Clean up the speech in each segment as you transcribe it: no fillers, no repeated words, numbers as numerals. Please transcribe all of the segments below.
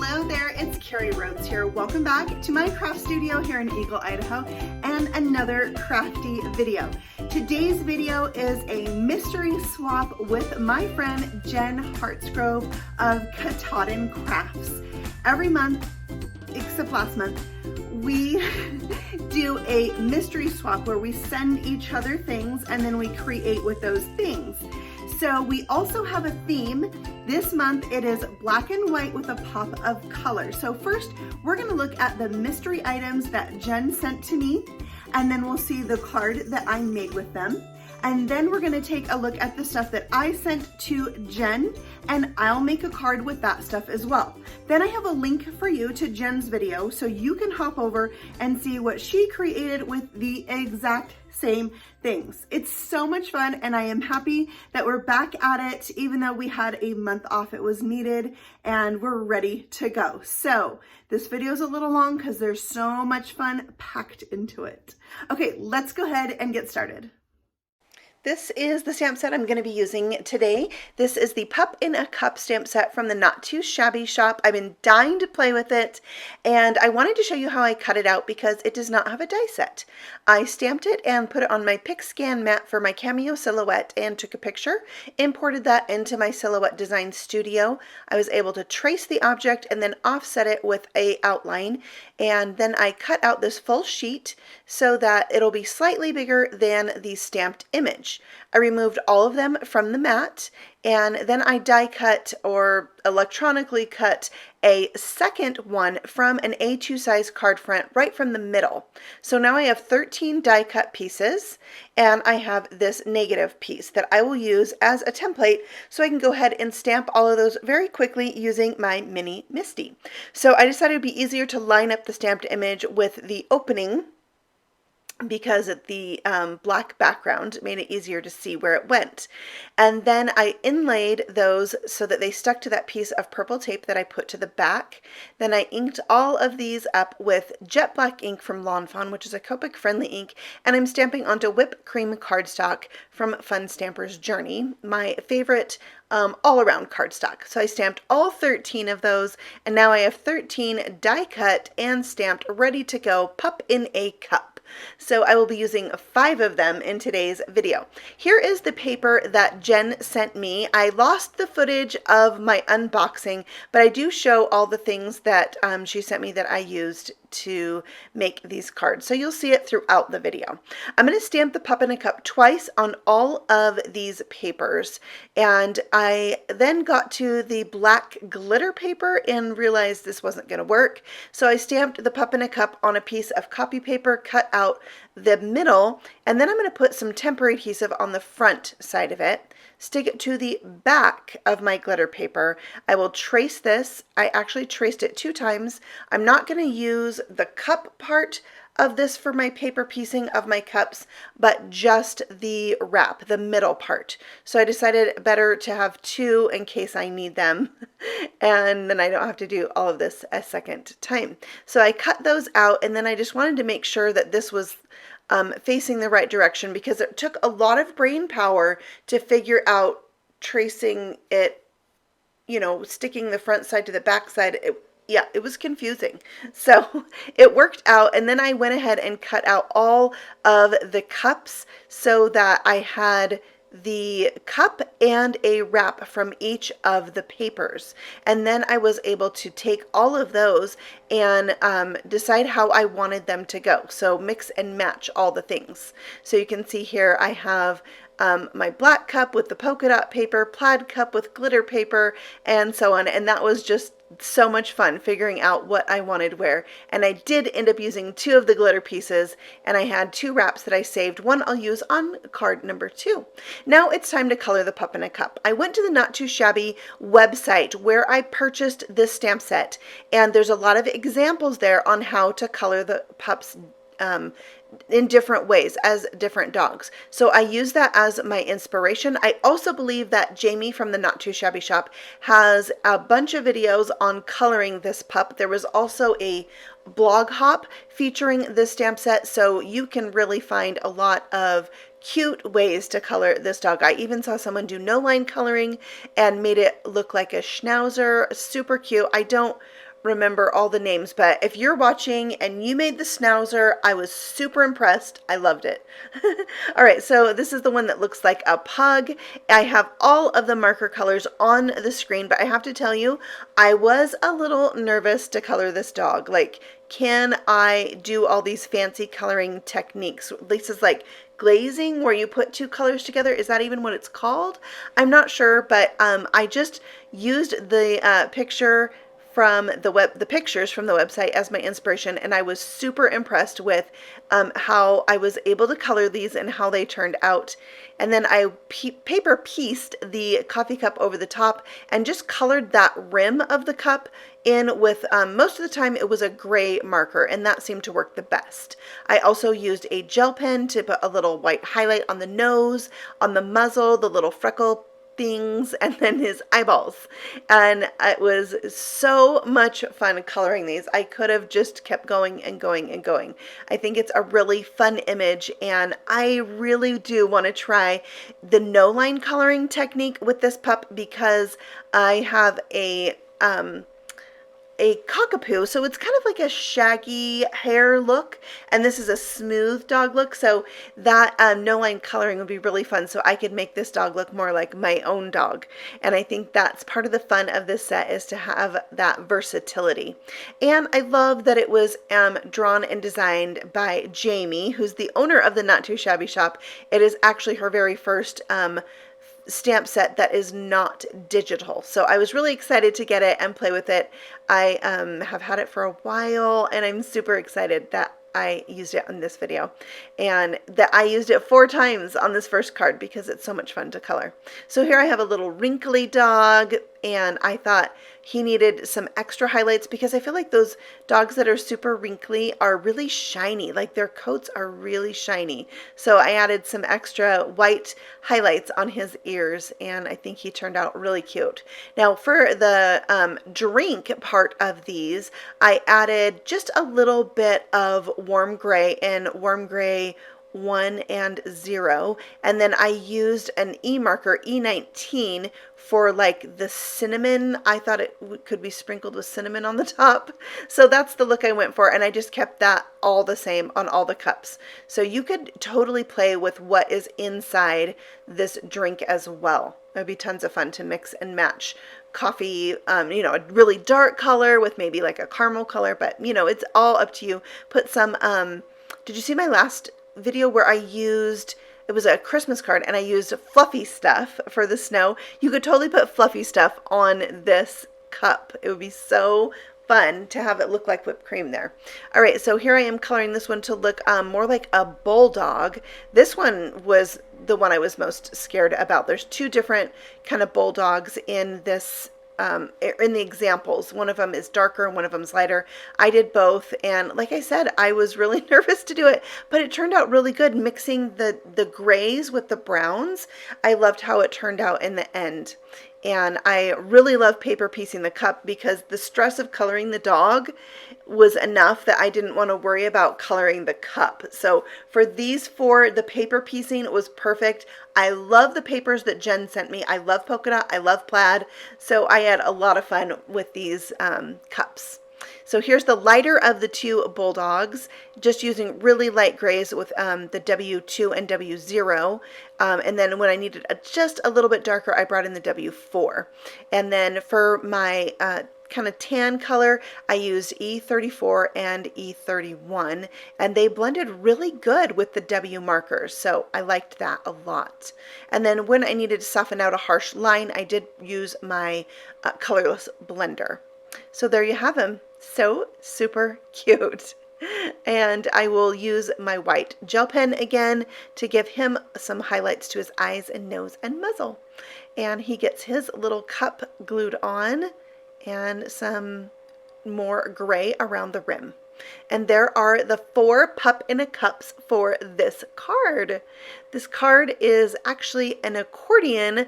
Hello there, it's Carrie Rhodes here. Welcome back to my craft studio here in Eagle, Idaho, and another crafty video. Today's video is a mystery swap with my friend Jen Hartsgrove of Katahdin Crafts. Every month, except last month, we do a mystery swap where we send each other things and then we create with those things. So we also have a theme. This month it is black and white with a pop of color. So first we're gonna look at the mystery items that Jen sent to me, and then we'll see the card that I made with them. And then we're gonna take a look at the stuff that I sent to Jen, and I'll make a card with that stuff as well. Then I have a link for you to Jen's video so you can hop over and see what she created with the exact same things. It's so much fun, and I am happy that we're back at it. Even though we had a month off, it was needed, and we're ready to go. So this video is a little long because there's so much fun packed into it. Okay, let's go ahead and get started. This is the stamp set I'm going to be using today. This is the Pup in a Cup stamp set from the Not Too Shabby shop. I've been dying to play with it, and I wanted to show you how I cut it out because it does not have a die set. I stamped it and put it on my Pick Scan mat for my Cameo silhouette and took a picture, imported that into my Silhouette Design Studio. I was able to trace the object and then offset it with a outline, and then I cut out this full sheet so that it'll be slightly bigger than the stamped image. I removed all of them from the mat, and then I die cut or electronically cut a second one from an A2 size card front right from the middle. So now I have 13 die cut pieces, and I have this negative piece that I will use as a template so I can go ahead and stamp all of those very quickly using my mini MISTI. So I decided it would be easier to line up the stamped image with the opening because the black background made it easier to see where it went. And then I inlaid those so that they stuck to that piece of purple tape that I put to the back. Then I inked all of these up with jet black ink from Fawn, which is a COPIC friendly ink, and I'm stamping onto whipped cream cardstock from Fun Stamper's Journey, my favorite all-around cardstock. So I stamped all 13 of those, and now I have 13 die cut and stamped ready to go Pup in a Cup. So I will be using 5 of them in today's video. Here is the paper that Jen sent me. I lost the footage of my unboxing, but I do show all the things that she sent me that I used to make these cards. So you'll see it throughout the video. I'm going to stamp the Pup in a Cup twice on all of these papers, and I then got to the black glitter paper and realized this wasn't going to work. So I stamped the Pup in a Cup on a piece of copy paper, cut out the middle, and then I'm going to put some temporary adhesive on the front side of it, stick it to the back of my glitter paper. I will trace this. I actually traced it 2 times. I'm not going to use the cup part of this for my paper piecing of my cups, but just the wrap, the middle part. So I decided better to have 2 in case I need them, and then I don't have to do all of this a second time. So I cut those out, and then I just wanted to make sure that this was facing the right direction because it took a lot of brain power to figure out tracing it, you know, sticking the front side to the back side. Yeah, it was confusing. So it worked out, and then I went ahead and cut out all of the cups so that I had the cup and a wrap from each of the papers. And then I was able to take all of those and decide how I wanted them to go. So mix and match all the things. So you can see here I have my black cup with the polka dot paper, plaid cup with glitter paper, and so on. And that was just so much fun figuring out what I wanted where. And I did end up using 2 of the glitter pieces, and I had 2 wraps that I saved. One I'll use on card number 2. Now it's time to color the Pup in a Cup. I went to the Not Too Shabby website where I purchased this stamp set, and there's a lot of examples there on how to color the pups in different ways as different dogs. So I use that as my inspiration. I also believe that Jamie from the Not Too Shabby shop has a bunch of videos on coloring this pup. There was also a blog hop featuring this stamp set, so you can really find a lot of cute ways to color this dog. I even saw someone do no line coloring and made it look like a schnauzer. Super cute. I don't remember all the names, but if you're watching and you made the schnauzer, I was super impressed. I loved it. All right, so this is the one that looks like a pug. I have all of the marker colors on the screen, but I have to tell you, I was a little nervous to color this dog. Like, can I do all these fancy coloring techniques? Lisa's like, glazing, where you put two colors together. Is that even what it's called? I'm not sure, but I just used the pictures from the website as my inspiration, and I was super impressed with how I was able to color these and how they turned out. And then I paper pieced the coffee cup over the top and just colored that rim of the cup in with, most of the time it was a gray marker, and that seemed to work the best. I also used a gel pen to put a little white highlight on the nose, on the muzzle, the little freckle things, and then his eyeballs. And it was so much fun coloring these. I could have just kept going and going and going. I think it's a really fun image, and I really do want to try the no line coloring technique with this pup because I have a cockapoo, so it's kind of like a shaggy hair look, and this is a smooth dog look, so that no line coloring would be really fun, so I could make this dog look more like my own dog. And I think that's part of the fun of this set, is to have that versatility. And I love that it was drawn and designed by Jamie, who's the owner of the Not Too Shabby shop. It is actually her very first stamp set that is not digital, so I was really excited to get it and play with it. I have had it for a while, and I'm super excited that I used it on this video, and that I used it 4 times on this first card because it's so much fun to color. So here I have a little wrinkly dog, and I thought he needed some extra highlights because I feel like those dogs that are super wrinkly are really shiny, like their coats are really shiny. So I added some extra white highlights on his ears, and I think he turned out really cute. Now for the drink part of these, I added just a little bit of warm gray in Warm Gray 1 and 0, and then I used an E marker, E19, for like the cinnamon. I thought it could be sprinkled with cinnamon on the top, so that's the look I went for, and I just kept that all the same on all the cups. So you could totally play with what is inside this drink as well. It would be tons of fun to mix and match coffee, you know, a really dark color with maybe like a caramel color, but you know, it's all up to you. Put some, did you see my last video where I used, it was a Christmas card, and I used fluffy stuff for the snow? You could totally put fluffy stuff on this cup. It would be so fun to have it look like whipped cream there. All right, so here I am coloring this one to look more like a bulldog. This one was the one I was most scared about. There's 2 different kind of bulldogs in this in the examples. One of them is darker and one of them is lighter. I did both, and like I said, I was really nervous to do it, but it turned out really good mixing the grays with the browns. I loved how it turned out in the end. And I really love paper piecing the cup because the stress of coloring the dog was enough that I didn't want to worry about coloring the cup. So for these 4, the paper piecing was perfect. I love the papers that Jen sent me. I love polka dot, I love plaid. So I had a lot of fun with these cups. So here's the lighter of the 2 bulldogs, just using really light grays with the W2 and W0. And then when I needed just a little bit darker, I brought in the W4. And then for my kind of tan color, I used E34 and E31, and they blended really good with the W markers, so I liked that a lot. And then when I needed to soften out a harsh line, I did use my colorless blender. So there you have him. So super cute. And I will use my white gel pen again to give him some highlights to his eyes and nose and muzzle. And he gets his little cup glued on and some more gray around the rim. And there are the 4 pup in a cups for this card. This card is actually an accordion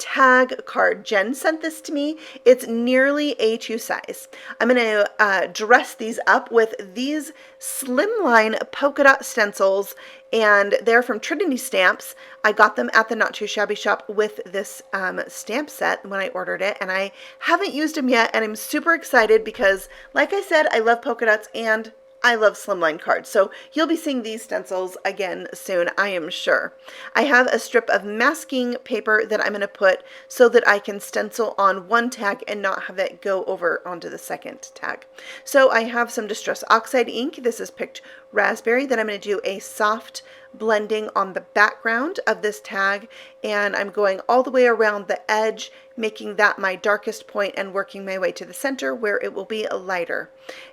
tag card. Jen sent this to me. It's nearly A2 size. I'm going to dress these up with these Slimline polka dot stencils, and they're from Trinity Stamps. I got them at the Not Too Shabby shop with this stamp set when I ordered it, and I haven't used them yet, and I'm super excited because, like I said, I love polka dots and I love slimline cards, so you'll be seeing these stencils again soon, I am sure. I have a strip of masking paper that I'm going to put so that I can stencil on one tag and not have it go over onto the second tag. So I have some Distress Oxide ink. This is picked raspberry. Then I'm going to do a soft blending on the background of this tag, and I'm going all the way around the edge, making that my darkest point and working my way to the center where it will be lighter.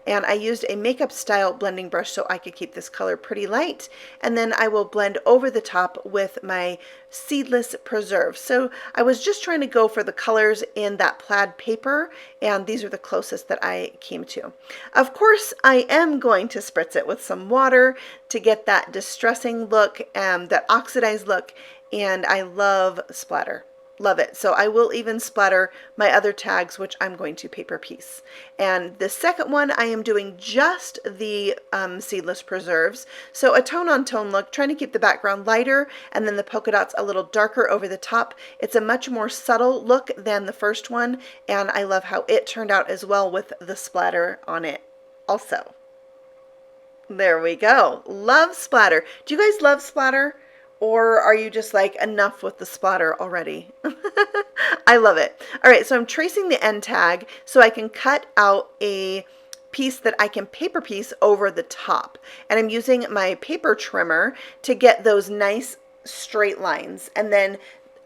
And I used a makeup style blending brush so I could keep this color pretty light, and then I will blend over the top with my Seedless Preserve. So I was just trying to go for the colors in that plaid paper, and these are the closest that I came to. Of course, I am going to spritz it with some water to get that distressing look, that oxidized look, and I love splatter. Love it. So I will even splatter my other tags, which I'm going to paper piece. And the second one, I am doing just the Seedless Preserves. So a tone on tone look, trying to keep the background lighter and then the polka dots a little darker over the top. It's a much more subtle look than the first one, and I love how it turned out as well with the splatter on it also. There we go. Love splatter. Do you guys love splatter? Or are you just like, enough with the splatter already? I love it. All right, so I'm tracing the end tag so I can cut out a piece that I can paper piece over the top. And I'm using my paper trimmer to get those nice straight lines. And then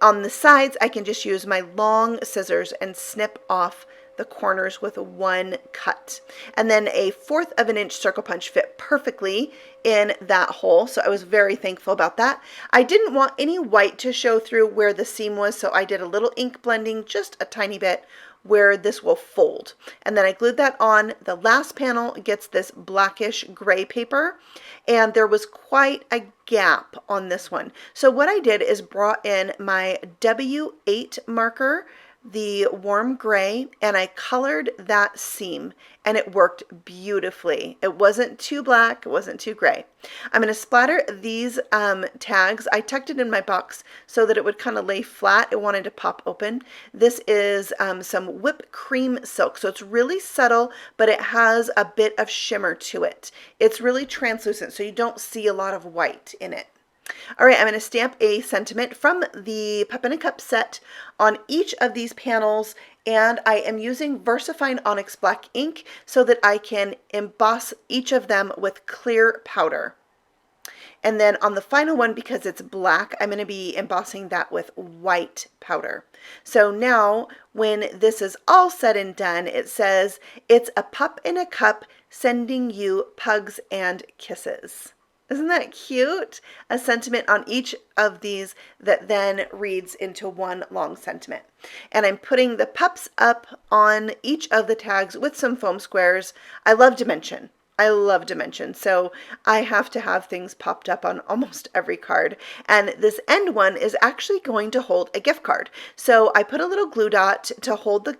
on the sides, I can just use my long scissors and snip off the corners with one cut. And then a 1/4 of an inch circle punch fit perfectly in that hole, so I was very thankful about that. I didn't want any white to show through where the seam was, so I did a little ink blending, just a tiny bit, where this will fold. And then I glued that on. The last panel gets this blackish gray paper, and there was quite a gap on this one. So what I did is brought in my W8 marker, the warm gray, and I colored that seam, and it worked beautifully. It wasn't too black, it wasn't too gray. I'm going to splatter these tags. I tucked it in my box so that it would kind of lay flat. It wanted to pop open. This is some whipped cream silk, so it's really subtle, but it has a bit of shimmer to it. It's really translucent, so you don't see a lot of white in it. All right, I'm going to stamp a sentiment from the Pup in a Cup set on each of these panels, and I am using VersaFine Onyx black ink so that I can emboss each of them with clear powder. And then on the final one, because it's black, I'm going to be embossing that with white powder. So now when this is all said and done, it says, "It's a pup in a cup sending you pugs and kisses." Isn't that cute? A sentiment on each of these that then reads into one long sentiment. And I'm putting the pups up on each of the tags with some foam squares. I love dimension. I love dimension, so I have to have things popped up on almost every card. And this end one is actually going to hold a gift card. So I put a little glue dot to hold the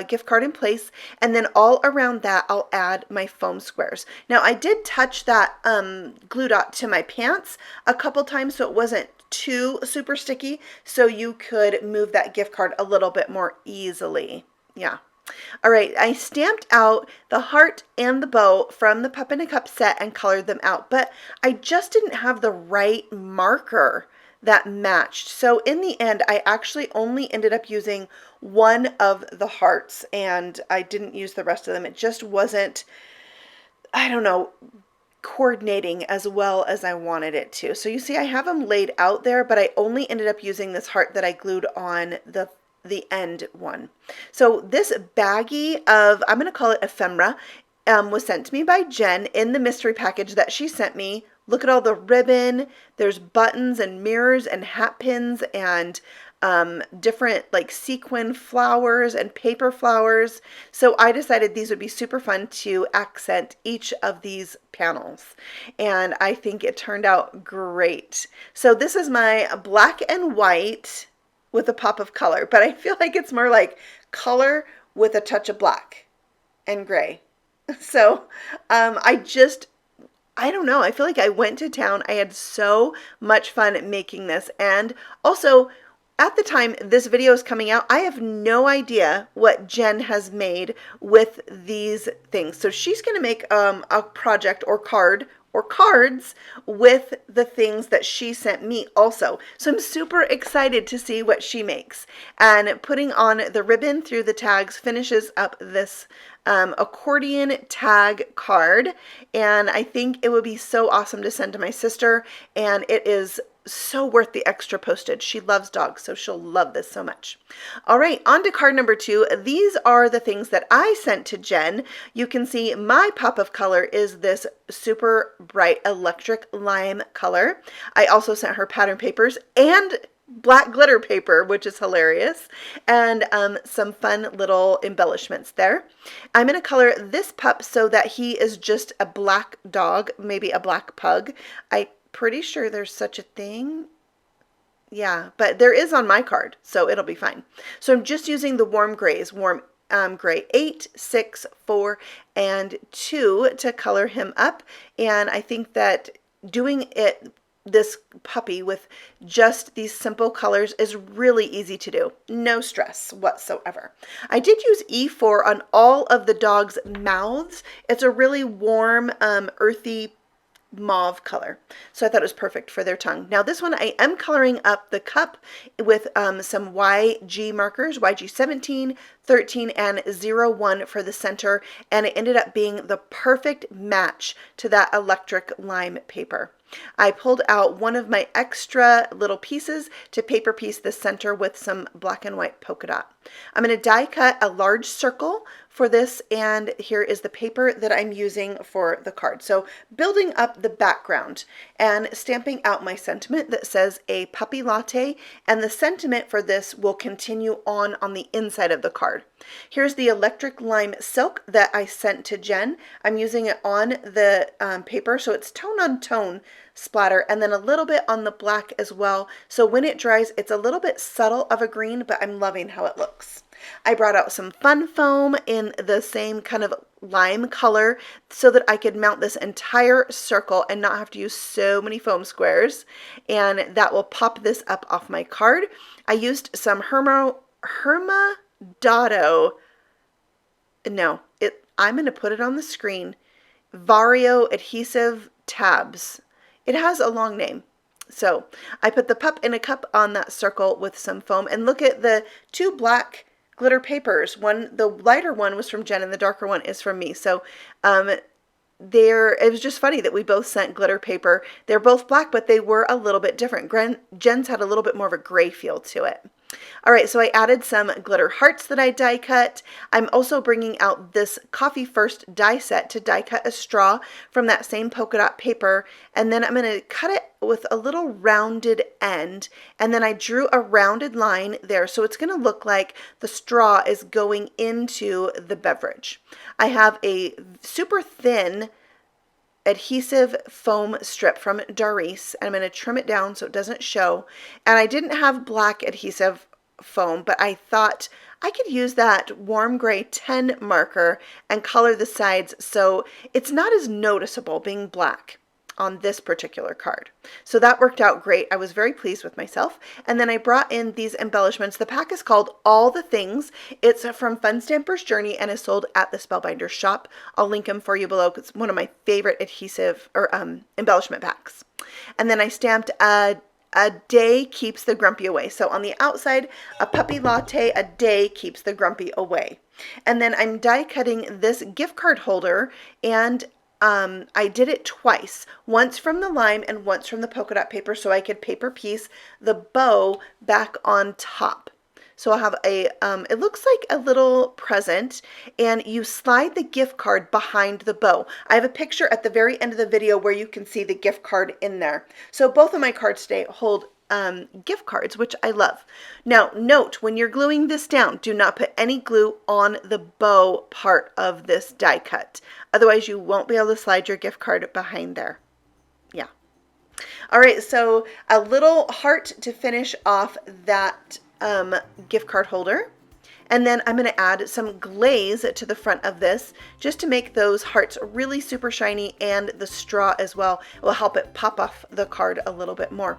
gift card in place, and then all around that I'll add my foam squares. Now I did touch that glue dot to my pants a couple times so it wasn't too super sticky, so you could move that gift card a little bit more easily. Yeah. All right, I stamped out the heart and the bow from the Pup in a Cup set and colored them out, but I just didn't have the right marker that matched. So in the end, I actually only ended up using one of the hearts, and I didn't use the rest of them. It just wasn't, I don't know, coordinating as well as I wanted it to. So you see, I have them laid out there, but I only ended up using this heart that I glued on the end one. So this baggie of, I'm going to call it ephemera, was sent to me by Jen in the mystery package that she sent me. Look at all the ribbon. There's buttons and mirrors and hat pins and different like sequin flowers and paper flowers. So I decided these would be super fun to accent each of these panels, and I think it turned out great. So this is my black and white with a pop of color, but I feel like it's more like color with a touch of black and gray. So I don't know. I feel like I went to town. I had so much fun making this. And also, at the time this video is coming out, I have no idea what Jen has made with these things. So she's going to make a project or cards with the things that she sent me also. So I'm super excited to see what she makes. And putting on the ribbon through the tags finishes up this accordion tag card. And I think it would be so awesome to send to my sister. And it is so worth the extra postage. She loves dogs, so she'll love this so much. All right, on to card number 2. These are the things that I sent to Jen. You can see my pop of color is this super bright electric lime color. I also sent her pattern papers and black glitter paper, which is hilarious, and some fun little embellishments there. I'm going to color this pup so that he is just a black dog, maybe a black pug. I'm pretty sure there's such a thing. Yeah, but there is on my card, so it'll be fine. So I'm just using the warm grays, warm gray 8, 6, 4, and 2 to color him up. And I think that doing this puppy with just these simple colors is really easy to do. No stress whatsoever. I did use E4 on all of the dogs' mouths. It's a really warm, earthy mauve color. So I thought it was perfect for their tongue. Now this one I am coloring up the cup with some YG markers, YG 17, 13, and 01 for the center, and it ended up being the perfect match to that electric lime paper. I pulled out one of my extra little pieces to paper piece the center with some black and white polka dot. I'm going to die cut a large circle for this, and here is the paper that I'm using for the card. So building up the background and stamping out my sentiment that says a puppy latte, and the sentiment for this will continue on the inside of the card. Here's the electric lime silk that I sent to Jen. I'm using it on the paper, so it's tone on tone splatter, and then a little bit on the black as well. So when it dries, it's a little bit subtle of a green, but I'm loving how it looks. I brought out some fun foam in the same kind of lime color so that I could mount this entire circle and not have to use so many foam squares, and that will pop this up off my card. I used some I'm going to put it on the screen, Vario adhesive tabs. It has a long name. So I put the pup in a cup on that circle with some foam, and look at the 2 black glitter papers. The lighter one was from Jen and the darker one is from me. So it was just funny that we both sent glitter paper. They're both black, but they were a little bit different. Jen's had a little bit more of a gray feel to it. All right, so I added some glitter hearts that I die cut. I'm also bringing out this Coffee First die set to die cut a straw from that same polka dot paper, and then I'm going to cut it with a little rounded end, and then I drew a rounded line there, so it's going to look like the straw is going into the beverage. I have a super thin adhesive foam strip from Doris, and I'm going to trim it down so it doesn't show. And I didn't have black adhesive foam, but I thought I could use that warm gray 10 marker and color the sides so it's not as noticeable being black on this particular card. So that worked out great. I was very pleased with myself. And then I brought in these embellishments. The pack is called All the Things. It's from Fun Stamper's Journey and is sold at the Spellbinder shop. I'll link them for you below. It's one of my favorite adhesive or embellishment packs. And then I stamped a day keeps the grumpy away. So on the outside, a puppy latte, a day keeps the grumpy away. And then I'm die cutting this gift card holder, and I did it twice, once from the lime and once from the polka dot paper, so I could paper piece the bow back on top. So I'll have it looks like a little present, and you slide the gift card behind the bow. I have a picture at the very end of the video where you can see the gift card in there. So both of my cards today hold gift cards, which I love. Now note, when you're gluing this down, do not put any glue on the bow part of this die cut. Otherwise you won't be able to slide your gift card behind there. Yeah. All right, so a little heart to finish off that gift card holder. And then I'm going to add some glaze to the front of this just to make those hearts really super shiny, and the straw as well will help it pop off the card a little bit more.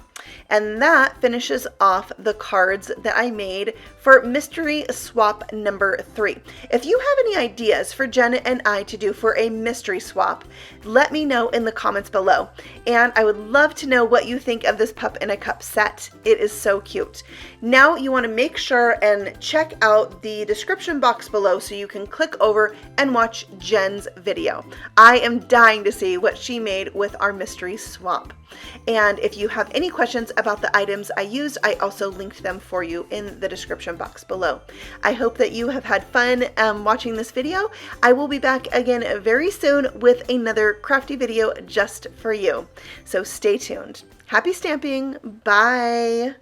And that finishes off the cards that I made for mystery swap number 3. If you have any ideas for Jen and I to do for a mystery swap, let me know in the comments below. And I would love to know what you think of this Pup in a Cup set. It is so cute. Now you want to make sure and check out the description box below so you can click over and watch Jen's video. I am dying to see what she made with our mystery swap. And if you have any questions about the items I used, I also linked them for you in the description box below. I hope that you have had fun watching this video. I will be back again very soon with another crafty video just for you. So stay tuned. Happy stamping. Bye.